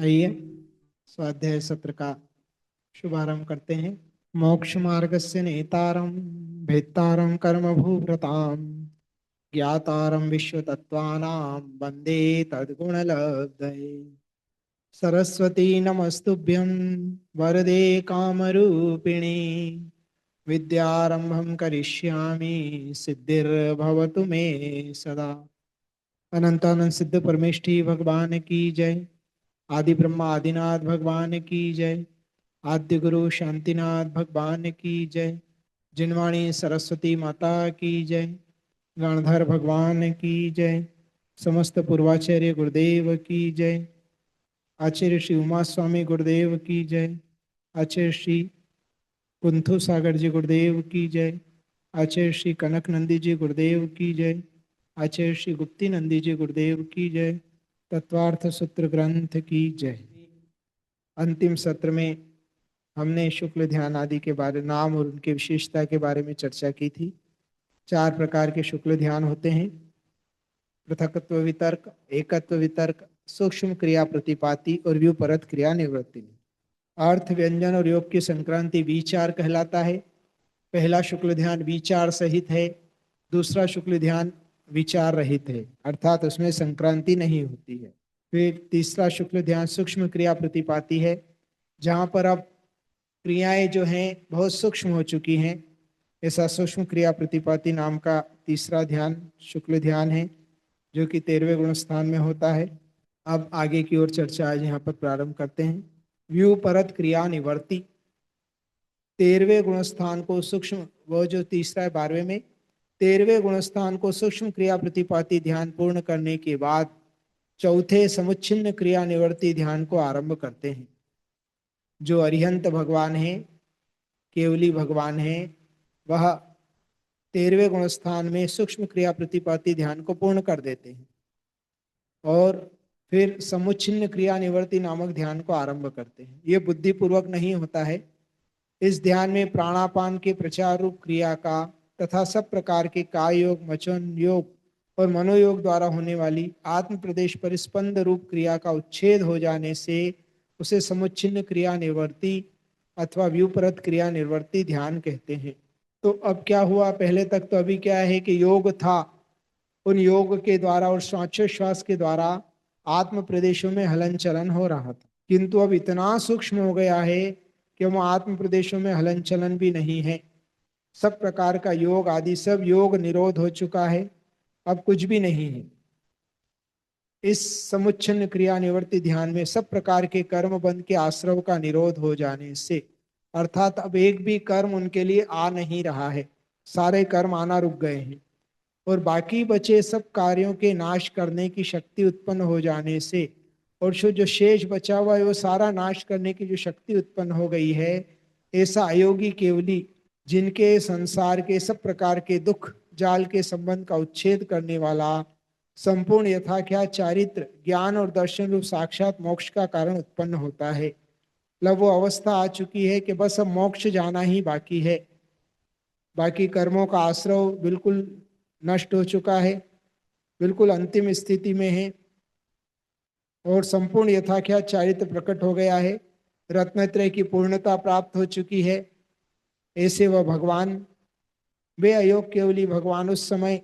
आइए स्वाध्याय सत्र का शुभारंभ करते हैं। मोक्ष मार्गस्य नेतारं भेत्तारं कर्मभूभृतां ज्ञातारं विश्वतत्त्वानां वन्दे तद्गुणलब्धये। सरस्वती नमस्तुभ्यं वरदे कामरूपिणी विद्यारंभं करिष्यामि सिद्धिर्भवतु मे सदा। अनंतानंद सिद्ध परमेष्ठी भगवान की जय। आदि ब्रह्मा आदिनाथ भगवान की जय। आद्य गुरु शांतिनाथ भगवान की जय। जिनवाणी सरस्वती माता की जय। गणधर भगवान की जय। समस्त पूर्वाचार्य गुरुदेव की जय। आचार्य श्री उमा स्वामी गुरुदेव की जय। आचार्य श्री कुंथु सागर जी गुरुदेव की जय। आचार्य श्री कनक नंदी जी गुरुदेव की जय। आचार्य श्री गुप्ती नंदी जी गुरुदेव की जय। तत्वार्थ सूत्र ग्रंथ की जय। अंतिम सत्र में हमने शुक्ल ध्यान आदि के बारे नाम और उनकी विशेषता के बारे में चर्चा की थी। 4 प्रकार के शुक्ल ध्यान होते हैं: पृथकत्व वितर्क, एकत्व वितर्क, सूक्ष्म क्रिया प्रतिपाती और व्युपरत क्रिया निवृत्ति। अर्थ व्यंजन और योग की संक्रांति विचार कहलाता है। पहला शुक्ल ध्यान विचार सहित है, दूसरा शुक्ल ध्यान विचार रहित है, अर्थात उसमें संक्रांति नहीं होती है। फिर तीसरा शुक्ल ध्यान सूक्ष्म क्रिया प्रतिपाती है, जहाँ पर अब क्रियाएं जो हैं बहुत सूक्ष्म हो चुकी हैं। ऐसा सूक्ष्म क्रिया प्रतिपाती नाम का तीसरा ध्यान शुक्ल ध्यान है, जो कि 13वें गुण स्थान में होता है। अब आगे की ओर चर्चा आज यहाँ पर प्रारंभ करते हैं। व्यूपरत क्रिया निवर्ती। 13वें गुण स्थान को सूक्ष्म, वो जो तीसरा है 12वें में, 13वें गुण स्थान को सूक्ष्म क्रिया प्रतिपाती ध्यान पूर्ण करने के बाद चौथे समुच्छिन्न क्रिया निवर्ती ध्यान को आरंभ करते हैं। जो अरिहंत भगवान है, केवली भगवान है, वह 13वें गुण स्थान में सूक्ष्म क्रिया प्रतिपाती ध्यान को पूर्ण कर देते हैं और फिर समुच्छिन्न क्रिया निवर्ती नामक ध्यान को आरंभ करते हैं। ये बुद्धिपूर्वक नहीं होता है। इस ध्यान में प्राणापान के प्रचार रूप क्रिया का तथा सब प्रकार के काय योग, मचन योग और मनोयोग द्वारा होने वाली आत्म प्रदेश परिस्पंद रूप क्रिया का उच्छेद हो जाने से उसे समुच्छिन्न क्रिया निवर्ती अथवा व्युपरत क्रिया निवर्ती ध्यान कहते हैं। तो अब क्या हुआ? पहले तक तो अभी क्या है कि योग था, उन योग के द्वारा और श्वासोच्छ्वास के द्वारा आत्म प्रदेशों में हलन चलन हो रहा था, किंतु अब इतना सूक्ष्म हो गया है कि वह आत्म प्रदेशों में हलन चलन भी नहीं है। सब प्रकार का योग आदि सब योग निरोध हो चुका है, अब कुछ भी नहीं है। इस समुच्छिन्न क्रिया निवर्ती ध्यान में सब प्रकार के कर्म बंध के आश्रव का निरोध हो जाने से, अर्थात अब एक भी कर्म उनके लिए आ नहीं रहा है, सारे कर्म आना रुक गए हैं और बाकी बचे सब कार्यों के नाश करने की शक्ति उत्पन्न हो जाने से, और जो शेष बचा हुआ है वो सारा नाश करने की जो शक्ति उत्पन्न हो गई है, ऐसा अयोगी केवली जिनके संसार के सब प्रकार के दुख जाल के संबंध का उच्छेद करने वाला संपूर्ण यथाख्यात चारित्र ज्ञान और दर्शन रूप साक्षात मोक्ष का कारण उत्पन्न होता है। मतलब वो अवस्था आ चुकी है कि बस अब मोक्ष जाना ही बाकी है। बाकी कर्मों का आश्रव बिल्कुल नष्ट हो चुका है, बिल्कुल अंतिम स्थिति में है और संपूर्ण यथाख्यात चारित्र प्रकट हो गया है। रत्नत्रय की पूर्णता प्राप्त हो चुकी है। ऐसे वह भगवान, वे अयोग केवली भगवान उस समय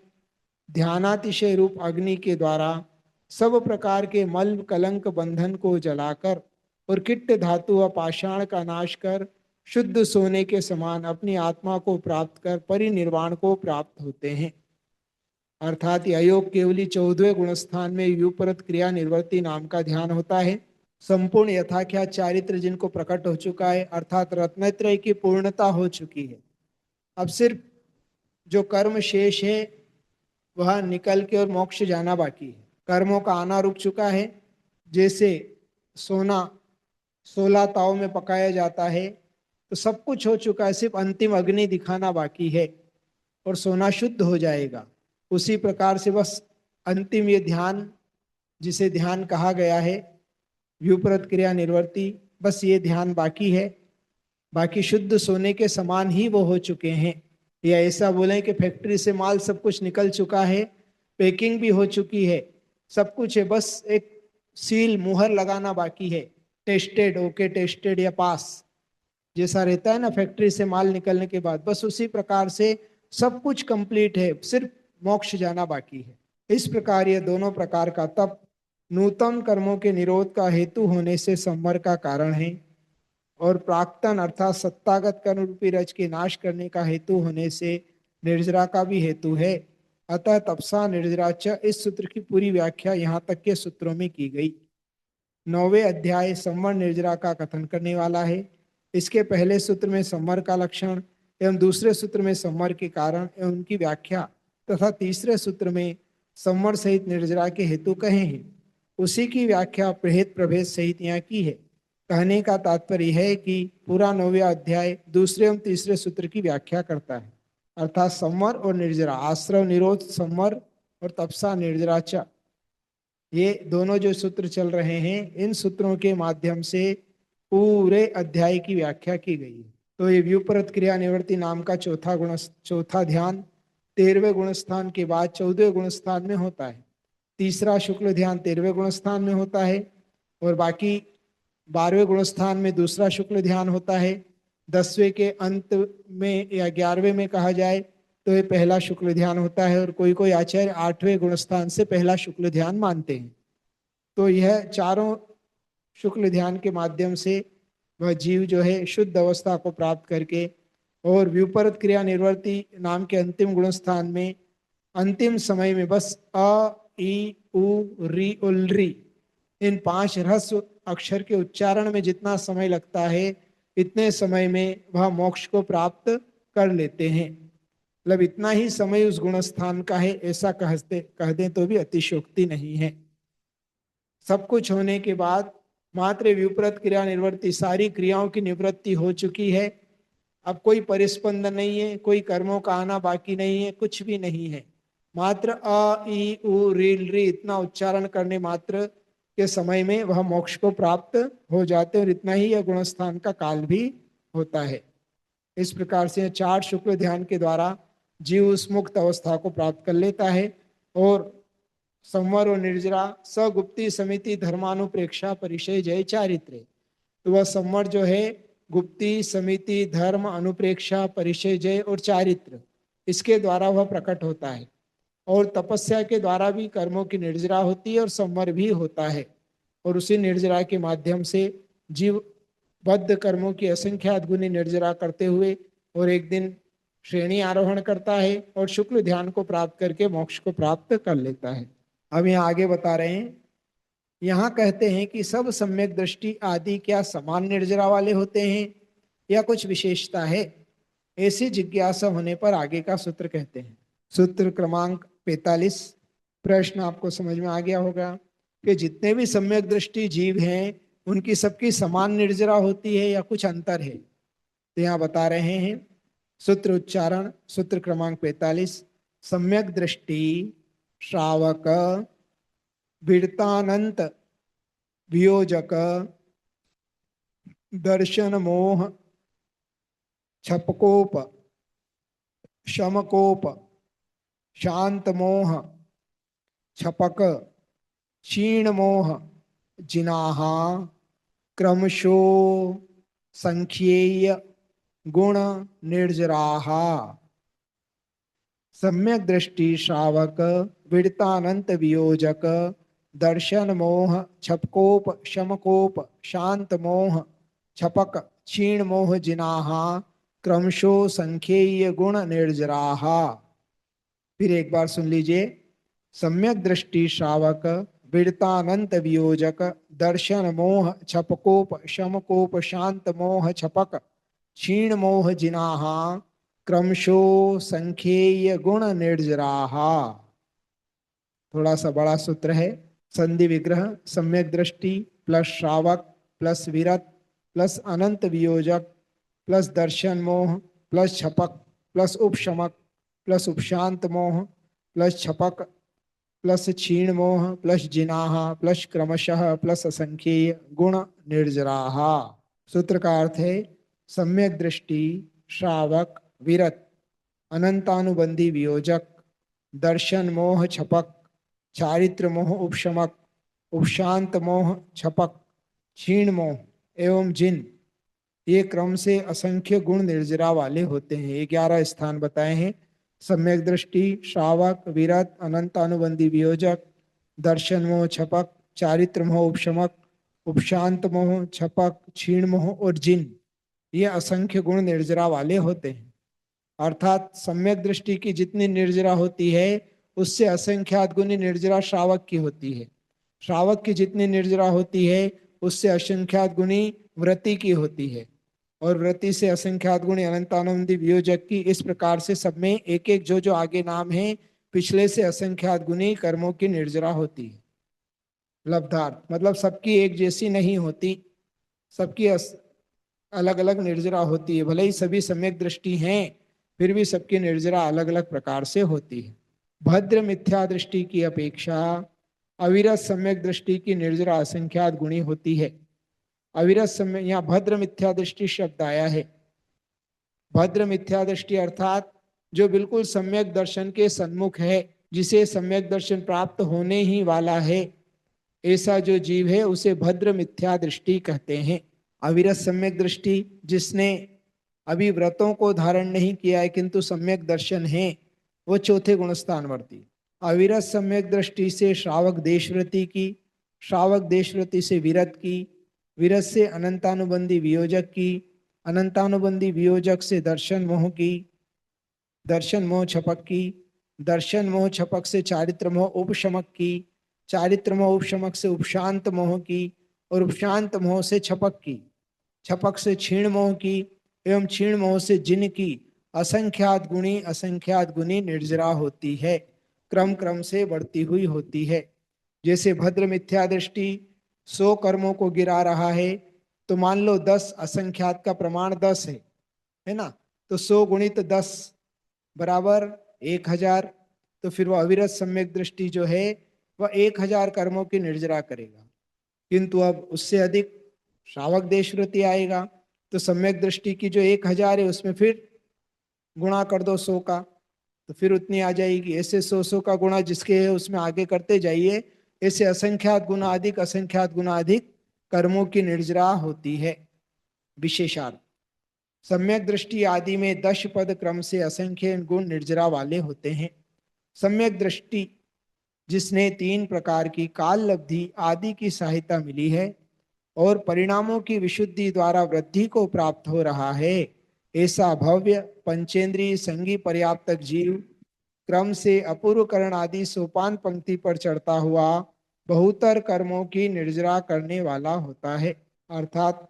ध्यानातिशय रूप अग्नि के द्वारा सब प्रकार के मल कलंक बंधन को जलाकर और किट्ट धातु व पाषाण का नाश कर शुद्ध सोने के समान अपनी आत्मा को प्राप्त कर परिनिर्वाण को प्राप्त होते हैं। अर्थात अयोग केवली 14वें गुणस्थान में व्युपरत क्रिया निवर्ती नाम का ध्यान होता है। संपूर्ण यथाख्यात चारित्र जिनको प्रकट हो चुका है, अर्थात रत्नत्रय की पूर्णता हो चुकी है। अब सिर्फ जो कर्म शेष है वह निकल के और मोक्ष जाना बाकी है। कर्मों का आना रुक चुका है। जैसे सोना 16 ताव में पकाया जाता है, तो सब कुछ हो चुका है, सिर्फ अंतिम अग्नि दिखाना बाकी है और सोना शुद्ध हो जाएगा। उसी प्रकार से बस अंतिम ये ध्यान, जिसे ध्यान कहा गया है व्युपरत क्रिया निवर्ती, बस ये ध्यान बाकी है। बाकी शुद्ध सोने के समान ही वो हो चुके हैं। या ऐसा बोलें कि फैक्ट्री से माल सब कुछ निकल चुका है, पैकिंग भी हो चुकी है, सब कुछ है, बस एक सील मुहर लगाना बाकी है, टेस्टेड ओके टेस्टेड या पास जैसा रहता है ना फैक्ट्री से माल निकलने के बाद, बस उसी प्रकार से सब कुछ कंप्लीट है, सिर्फ मोक्ष जाना बाकी है। इस प्रकार ये दोनों प्रकार का तप नूतन कर्मों के निरोध का हेतु होने से संवर का कारण है, और प्राक्तन अर्थात सत्तागत कर्म रूपी रज के नाश करने का हेतु होने से निर्जरा का भी हेतु है। अतः तपसा निर्जरा च, इस सूत्र की पूरी व्याख्या यहाँ तक के सूत्रों में की गई। 9वें अध्याय संवर निर्जरा का कथन करने वाला है। इसके पहले सूत्र में संवर का लक्षण एवं दूसरे सूत्र में संवर के कारण एवं उनकी व्याख्या तथा तीसरे सूत्र में संवर सहित निर्जरा के हेतु कहे हैं, उसी की व्याख्या प्रहेत प्रभेद सहित यहाँ की है। कहने का तात्पर्य है कि पूरा 9वां अध्याय दूसरे एवं तीसरे सूत्र की व्याख्या करता है, अर्थात संवर और निर्जरा, आश्रव निरोध संवर और तपसा निर्जरा च, ये दोनों जो सूत्र चल रहे हैं, इन सूत्रों के माध्यम से पूरे अध्याय की व्याख्या की गई है। तो ये व्युपरत क्रिया निवृत्ति नाम का चौथा ध्यान 13वें गुण स्थान के बाद 14वें गुण स्थान में होता है। तीसरा शुक्ल ध्यान 13वें गुण स्थान में होता है, और बाकी 12वें गुण स्थान में दूसरा शुक्ल ध्यान होता है। 10वें के अंत में या 11वें में कहा जाए तो ये पहला शुक्ल ध्यान होता है, और कोई कोई आचार्य 8वें गुण स्थान से पहला शुक्ल ध्यान मानते हैं। तो यह चारों शुक्ल ध्यान के माध्यम से वह जीव जो है शुद्ध अवस्था को प्राप्त करके, और व्युपरत क्रिया निर्वर्ती नाम के अंतिम गुण स्थान में अंतिम समय में बस अ ई उ री उल री इन 5 ह्रस्व अक्षर के उच्चारण में जितना समय लगता है, इतने समय में वह मोक्ष को प्राप्त कर लेते हैं। मतलब इतना ही समय उस गुण स्थान का है, ऐसा कह दें तो भी अतिशयोक्ति नहीं है। सब कुछ होने के बाद मात्र व्युपरत क्रिया निवृत्ति, सारी क्रियाओं की निवृत्ति हो चुकी है। अब कोई परिस्पंदन नहीं है, कोई कर्मों का आना बाकी नहीं है, कुछ भी नहीं है। मात्र अ ई उ रील री इतना उच्चारण करने मात्र के समय में वह मोक्ष को प्राप्त हो जाते हैं, और इतना ही यह गुणस्थान का काल भी होता है। इस प्रकार से 4 शुक्ल ध्यान के द्वारा जीव उस मुक्त अवस्था को प्राप्त कर लेता है, और संवर और निर्जरा सगुप्ती समिति धर्मानुप्रेक्षा परिचय जय चारित्र्य, तो वह संवर जो है गुप्ती समिति धर्म अनुप्रेक्षा परिचय जय और चारित्र, इसके द्वारा वह प्रकट होता है। और तपस्या के द्वारा भी कर्मों की निर्जरा होती है और संवर भी होता है, और उसी निर्जरा के माध्यम से जीव बद्ध कर्मों की असंख्यात गुनी निर्जरा करते हुए और एक दिन श्रेणी आरोहण करता है और शुक्ल ध्यान को प्राप्त करके मोक्ष को प्राप्त कर लेता है। अब यहाँ आगे बता रहे हैं, यहाँ कहते हैं कि सब सम्यक दृष्टि आदि क्या समान निर्जरा वाले होते हैं या कुछ विशेषता है, ऐसी जिज्ञासा होने पर आगे का सूत्र कहते हैं। सूत्र क्रमांक 45। प्रश्न आपको समझ में आ गया होगा कि जितने भी सम्यक दृष्टि जीव हैं उनकी सबकी समान निर्जरा होती है या कुछ अंतर है, तो यहाँ बता रहे हैं। सूत्र उच्चारण, सूत्र क्रमांक 45। सम्यक दृष्टि श्रावक विरतानंत वियोजक दर्शन मोह छपकोप शमकोप शांत मोह छपक क्षीण मोह जिनाहा क्रमशो संख्येय गुण निर्जराहा। सम्यक दृष्टि श्रावक विरतानंत वियोजक दर्शन मोह छपकोप शमकोप शांत मोह छपक क्षीण मोह जिनाहा क्रमशो संख्येय गुण निर्जराहा। फिर एक बार सुन लीजिए। सम्यक दृष्टि श्रावक विरतानंत वियोजक दर्शन मोह छपकोप शमकोप शांत मोह छपक क्षीण मोह जिनाहा क्रमशो संख्येय गुण निर्जराहा। थोड़ा सा बड़ा सूत्र है। संधि विग्रह सम्यक दृष्टि प्लस श्रावक प्लस विरत प्लस अनंत वियोजक प्लस दर्शन मोह प्लस छपक प्लस उपशमक प्लस उपशांत मोह प्लस छपक प्लस क्षीण मोह प्लस जिनाहा प्लस क्रमशः प्लस असंख्येय गुण निर्जराहा। सूत्र का अर्थ है सम्यक दृष्टि श्रावक विरत अनंतानुबंधी वियोजक दर्शन मोह छपक चारित्र मोह उपशमक उपशांत मोह, छपक, क्षीण मोह एवं जिन, ये क्रम से असंख्य गुण निर्जरा वाले होते हैं। ये 11 स्थान बताए हैं। सम्यक दृष्टि, श्रावक, विरत, अनंत अनुबंधी वियोजक, दर्शन मोह, छपक, चारित्र मोह, उपशमक, उपशांत मोह, छपक, क्षीण मोह और जिन, ये असंख्य गुण निर्जरा वाले होते हैं। अर्थात सम्यक दृष्टि की जितनी निर्जरा होती है उससे असंख्यात गुनी निर्जरा श्रावक की होती है। श्रावक की जितनी निर्जरा होती है उससे असंख्यात गुनी व्रति की होती है, और व्रति से असंख्यात गुणी अनंतानंदी वियोजक की। इस प्रकार से सब में एक एक जो जो आगे नाम है पिछले से असंख्यात गुणी कर्मों की निर्जरा होती है। लब्धार्थ मतलब सबकी एक जैसी नहीं होती, सबकी अलग अलग निर्जरा होती है। भले ही सभी सम्यक दृष्टि हैं फिर भी सबकी निर्जरा अलग अलग प्रकार से होती है। भद्र मिथ्या दृष्टि की अपेक्षा अविरत सम्यक दृष्टि की निर्जरा असंख्यात गुणी होती है। अविरत समय, यहाँ भद्र मिथ्या दृष्टि शब्द आया है। भद्र मिथ्या दृष्टि अर्थात जो बिल्कुल सम्यक दर्शन के सन्मुख है, जिसे सम्यक दर्शन प्राप्त होने ही वाला है, ऐसा जो जीव है उसे भद्र मिथ्या दृष्टि कहते हैं। अविरत सम्यक दृष्टि, जिसने अभी व्रतों को धारण नहीं किया है किंतु सम्यक दर्शन है, वो चौथे गुणस्थानवर्ती। अविरत सम्यक दृष्टि से श्रावक देशव्रति की, श्रावक देशव्रति से विरत की, विरत से अनंतानुबंधी वियोजक की, अनंतानुबंधी वियोजक से दर्शन मोह की, दर्शन मोह छपक की, दर्शन मोह छपक से चारित्र मोह उपशमक की, चारित्र मोह उपशमक से उपशांत मोह की, और उपशांत मोह से छपक की, छपक से क्षीण मोह की, एवं क्षीण मोह से जिन की असंख्यात गुणी निर्जरा होती है, क्रम क्रम से बढ़ती हुई होती है। जैसे भद्र मिथ्या दृष्टि 100 कर्मों को गिरा रहा है, तो मान लो 10 असंख्यात का प्रमाण 10 है ना, तो 100 गुणित 10 बराबर 1000। तो फिर वह अविरत सम्यक दृष्टि जो है वह 1000 कर्मों की निर्जरा करेगा। किंतु अब उससे अधिक श्रावक देशव्रति आएगा, तो सम्यक दृष्टि की जो 1000 है उसमें फिर गुणा कर दो 100 का, तो फिर उतनी आ जाएगी। ऐसे 100 का गुणा जिसके है उसमें आगे करते जाइए, ऐसे असंख्यात गुना अधिक, असंख्यात गुना अधिक कर्मों की निर्जरा होती है। विशेषार्थ, सम्यक दृष्टि आदि में 10 पद क्रम से असंख्य गुण निर्जरा वाले होते हैं। सम्यक दृष्टि जिसने 3 प्रकार की काल लब्धि आदि की सहायता मिली है और परिणामों की विशुद्धि द्वारा वृद्धि को प्राप्त हो रहा है, ऐसा भव्य पंचेंद्रीय संगी पर्याप्त जीव क्रम से अपूर्व करण आदि सोपान पंक्ति पर चढ़ता हुआ बहुतर कर्मों की निर्जरा करने वाला होता है। अर्थात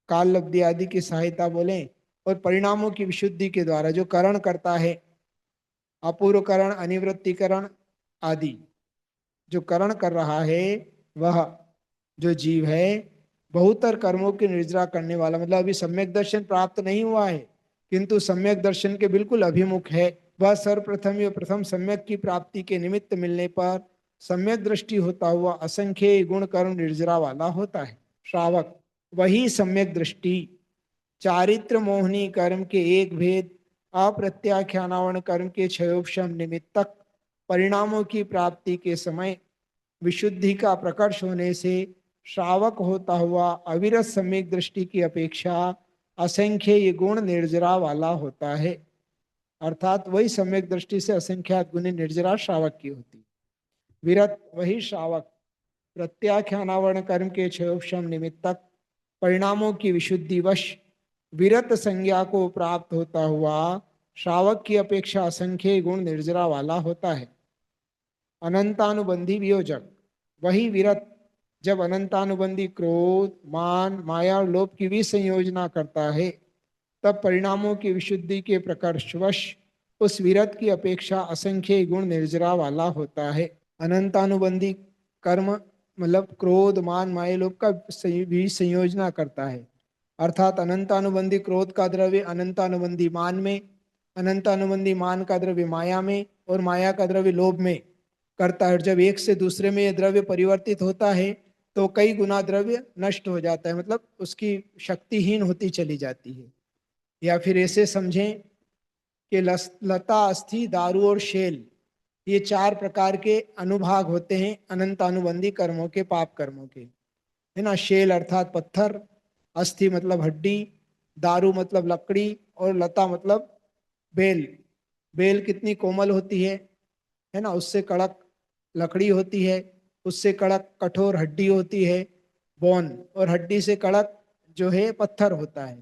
काल लब्धि आदि की सहायता बोले और परिणामों की विशुद्धि के द्वारा जो करण करता है, अपूर्व करण, अनिवृत्तिकरण आदि जो करण कर रहा है, वह जो जीव है बहुतर कर्मों की निर्जरा करने वाला, मतलब अभी सम्यक दर्शन प्राप्त नहीं हुआ है किंतु सम्यक दर्शन के बिल्कुल अभिमुख है। वह सर्वप्रथम या प्रथम सम्यक की प्राप्ति के निमित्त मिलने पर सम्यक दृष्टि होता हुआ असंख्य गुण कर्म निर्जरा वाला होता है। श्रावक वही सम्यक दृष्टि चारित्र मोहनी कर्म के एक भेद, अप्रत्याख्यानावरण कर्म के क्षयोपशम निमित्तक परिणामों की प्राप्ति के समय विशुद्धि का प्रकर्ष होने से श्रावक होता हुआ अविरत सम्यक दृष्टि की अपेक्षा असंख्य ये गुण निर्जरा वाला होता है। अर्थात वही सम्यक दृष्टि से असंख्यात गुणी निर्जरा श्रावक की होती। विरत वही श्रावक प्रत्याख्यानावरण कर्म के क्षयोपशम निमित्तक परिणामों की विशुद्धि वश विरत संज्ञा को प्राप्त होता हुआ श्रावक की अपेक्षा असंख्य गुण निर्जरा वाला होता है। अनंतानुबंधी वियोजक वही विरत जब अनंतानुबंधी क्रोध, मान, माया और लोभ की भी संयोजना करता है, तब परिणामों की विशुद्धि के प्रकर्षवश उस विरत की अपेक्षा असंख्य गुण निर्जरा वाला होता है। अनंतानुबंधी कर्म मतलब क्रोध, मान, माया, लोभ का भी संयोजना करता है। अर्थात अनंतानुबंधी क्रोध का द्रव्य अनंतानुबंधी मान में, अनंतानुबंधी मान का द्रव्य माया में, और माया का द्रव्य लोभ में करता है। जब एक से दूसरे में यह द्रव्य परिवर्तित होता है तो कई गुना द्रव्य नष्ट हो जाता है, मतलब उसकी शक्तिहीन होती चली जाती है। या फिर ऐसे समझें कि लता, अस्थि, दारू और शेल ये 4 प्रकार के अनुभाग होते हैं अनंत अनुबंधी कर्मों के, पाप कर्मों के, है ना। शेल अर्थात पत्थर, अस्थि मतलब हड्डी, दारू मतलब लकड़ी, और लता मतलब बेल। बेल कितनी कोमल होती है ना, उससे कड़क लकड़ी होती है, उससे कड़क कठोर हड्डी होती है बोन, और हड्डी से कड़क जो है पत्थर होता है।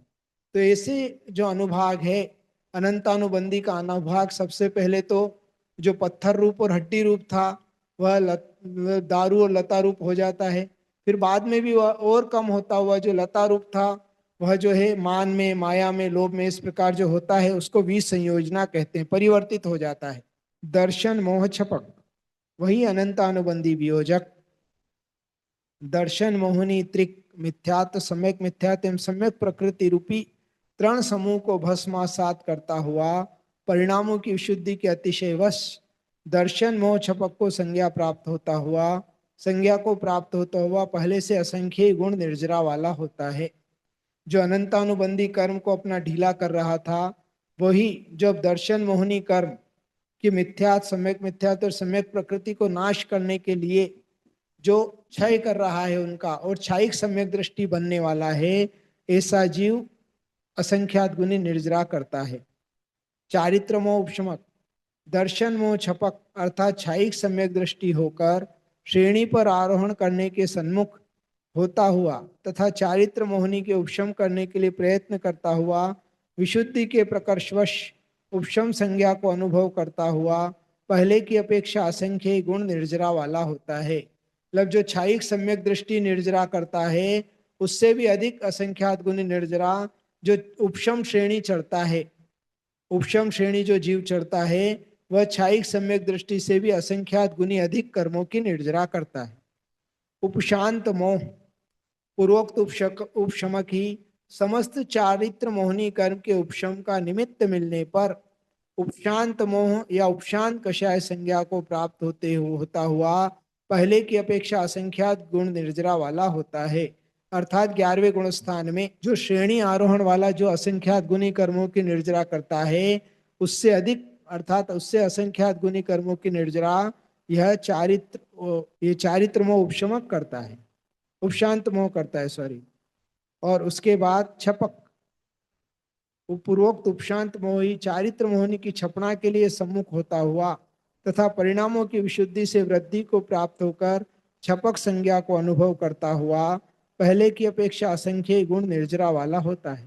तो ऐसे जो अनुभाग है, अनंतानुबंधी का अनुभाग सबसे पहले तो जो पत्थर रूप और हड्डी रूप था वह दारू और लता रूप हो जाता है। फिर बाद में भी वह और कम होता हुआ जो लता रूप था वह जो है मान में, माया में, लोभ में, इस प्रकार जो होता है उसको विष संयोजना कहते हैं, परिवर्तित हो जाता है। दर्शन मोह छपक वही अनंतानुबंधी वियोजक। दर्शन मोहनी त्रिक मिथ्यात्व, सम्यक मिथ्यात्व एवं सम्यक प्रकृति रूपी त्रण समूह को भस्मासात करता हुआ परिणामों की विशुद्धि के अतिशय वश दर्शन मोह छपक को संज्ञा प्राप्त होता हुआ, संज्ञा को प्राप्त होता हुआ पहले से असंख्य गुण निर्जरा वाला होता है। जो अनंतानुबंधी कर्म को अपना ढीला कर रहा था वही जब दर्शन मोहनी कर्म कि मिथ्यात, सम्यक मिथ्यात और सम्यक प्रकृति को नाश करने के लिए जो क्षय कर रहा है उनका, और क्षयिक सम्यक दृष्टि बनने वाला है, ऐसा जीव असंख्यात गुणी निर्जरा करता है। चारित्र मोह उपशमक दर्शन मोह छपक अर्थात क्षयिक सम्यक दृष्टि होकर श्रेणी पर आरोहण करने के सन्मुख होता हुआ तथा चारित्र मोहनी के उपशम करने के लिए प्रयत्न करता हुआ विशुद्धि के प्रकर्षवश उपशम संज्ञा को अनुभव करता हुआ पहले की अपेक्षा असंख्य गुण निर्जरा वाला होता है। मतलब जो क्षयिक सम्यक दृष्टि निर्जरा करता है उससे भी अधिक असंख्यात गुण निर्जरा जो उपशम श्रेणी चढ़ता है, उपशम श्रेणी जो जीव चढ़ता है वह क्षयिक सम्यक दृष्टि से भी असंख्यात गुनी अधिक कर्मों की निर्जरा करता है। उपशांत मोह पूर्वोक्त उपशमक ही समस्त चारित्र मोहनी कर्म के उपशम का निमित्त मिलने पर उपशांत मोह या उपशांत कषाय संज्ञा को प्राप्त होता हुआ पहले की अपेक्षा असंख्यात गुण निर्जरा वाला होता है। अर्थात 11वें गुण स्थान में जो श्रेणी आरोहण वाला जो असंख्यात गुणी कर्मों की निर्जरा करता है उससे अधिक अर्थात उससे असंख्यात गुणी कर्मों की निर्जरा ये चारित्र मोह उपशमक करता है, उपशांत मोह करता है, सॉरी। और उसके बाद छपक पूर्वोक्त उपशांत मोही चारित्र मोहनी की छपना के लिए सम्मुख होता हुआ तथा परिणामों की विशुद्धि से वृद्धि को प्राप्त होकर छपक संज्ञा को अनुभव करता हुआ पहले की अपेक्षा असंख्य गुण निर्जरा वाला होता है।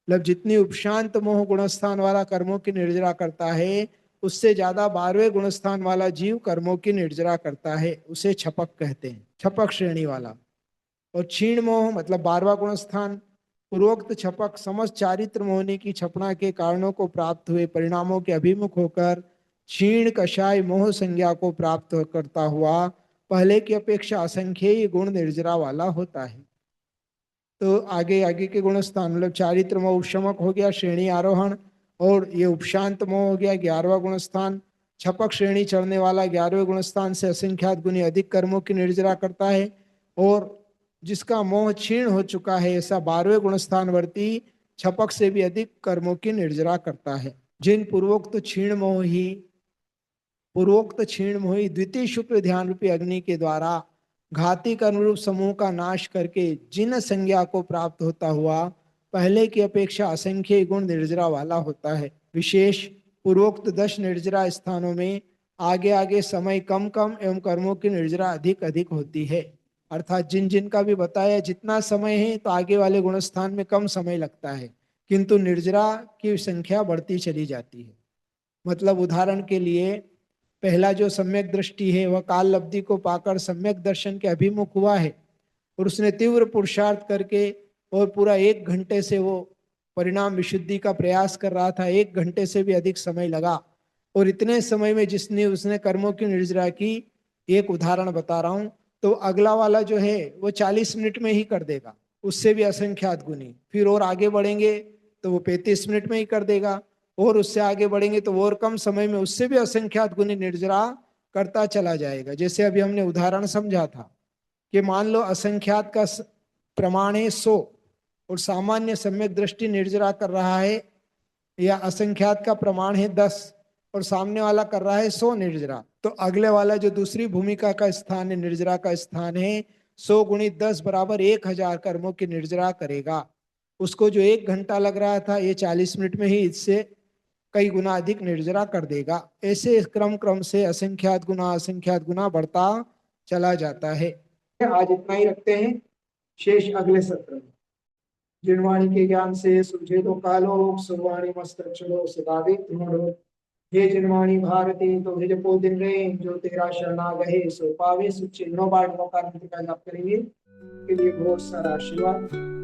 मतलब जितनी उपशांत मोह गुणस्थान वाला कर्मों की निर्जरा करता है उससे ज्यादा 12वें गुणस्थान वाला जीव कर्मों की निर्जरा करता है, उसे छपक कहते हैं, छपक श्रेणी वाला। और क्षीण मोह मतलब 12वां गुण स्थान पूर्वोक्त छपक समस्त चारित्र मोहनी की छपना के कारणों को प्राप्त हुए परिणामों के अभिमुख होकर क्षीण कषाय मोह संज्ञा को प्राप्त करता हुआ पहले की अपेक्षा असंख्य गुण निर्जरा वाला होता है। तो आगे आगे के गुण स्थान मतलब चारित्र मोह उपशमक हो गया, श्रेणी आरोहण, और ये उपशांत मोह हो गया 11वां गुण स्थान। छपक श्रेणी चढ़ने वाला 11वें गुण स्थान से असंख्यात गुनी अधिक कर्मों की निर्जरा करता है, और जिसका मोह क्षीण हो चुका है ऐसा 12वें गुण स्थान वर्ती छपक से भी अधिक कर्मों की निर्जरा करता है। जिन पूर्वोक्त क्षीण मोही द्वितीय शुक्र ध्यान रूपी अग्नि के द्वारा घाती कर्म रूप समूह का नाश करके जिन संज्ञा को प्राप्त होता हुआ पहले की अपेक्षा असंख्य गुण निर्जरा वाला होता है। विशेष पूर्वोक्त 10 निर्जरा स्थानों में आगे आगे समय कम कम एवं कर्मों की निर्जरा अधिक अधिक होती है। अर्थात जिन जिन का भी बताया जितना समय है तो आगे वाले गुण स्थान में कम समय लगता है, किंतु निर्जरा की संख्या बढ़ती चली जाती है। मतलब उदाहरण के लिए पहला जो सम्यक दृष्टि है वह काल लब्धि को पाकर सम्यक दर्शन के अभिमुख हुआ है, और उसने तीव्र पुरुषार्थ करके और पूरा 1 घंटे से वो परिणाम विशुद्धि का प्रयास कर रहा था, 1 घंटे से भी अधिक समय लगा, और इतने समय में जिसने उसने कर्मों की निर्जरा की, एक उदाहरण बता रहा हूं, तो अगला वाला जो है वो 40 मिनट में ही कर देगा, उससे भी असंख्यात गुनी। फिर और आगे बढ़ेंगे तो वो 35 मिनट में ही कर देगा, और उससे आगे बढ़ेंगे तो वो और कम समय में उससे भी असंख्यात गुनी निर्जरा करता चला जाएगा। जैसे अभी हमने उदाहरण समझा था कि मान लो असंख्यात का प्रमाण है 100 और सामान्य सम्यक दृष्टि निर्जरा कर रहा है, या असंख्यात का प्रमाण है 10 और सामने वाला कर रहा है 100 निर्जरा, तो अगले वाला जो दूसरी भूमिका का स्थान है, निर्जरा का स्थान है, 100 गुणित 10 बराबर 1000 कर्मों की निर्जरा करेगा। उसको जो 1 घंटा लग रहा था, ये 40 मिनट में ही इससे कई गुना अधिक निर्जरा कर देगा। ऐसे क्रम क्रम से असंख्यात गुना बढ़ता चला जाता है। आज इतना ही रखते हैं, शेष अगले सत्र में। जिनवाणी के ज्ञान से सुझे तो कालो, सुरवाणी मस्तक चलो सदावे तुम्हारो। हे जिनवाणी भारती तो हे जपो दिन रे, जो तेरा शरणा गहे सो पावे। सुचिन्नो बार मौका का जाप करेंगे, के लिए बहुत सारा आशीर्वाद।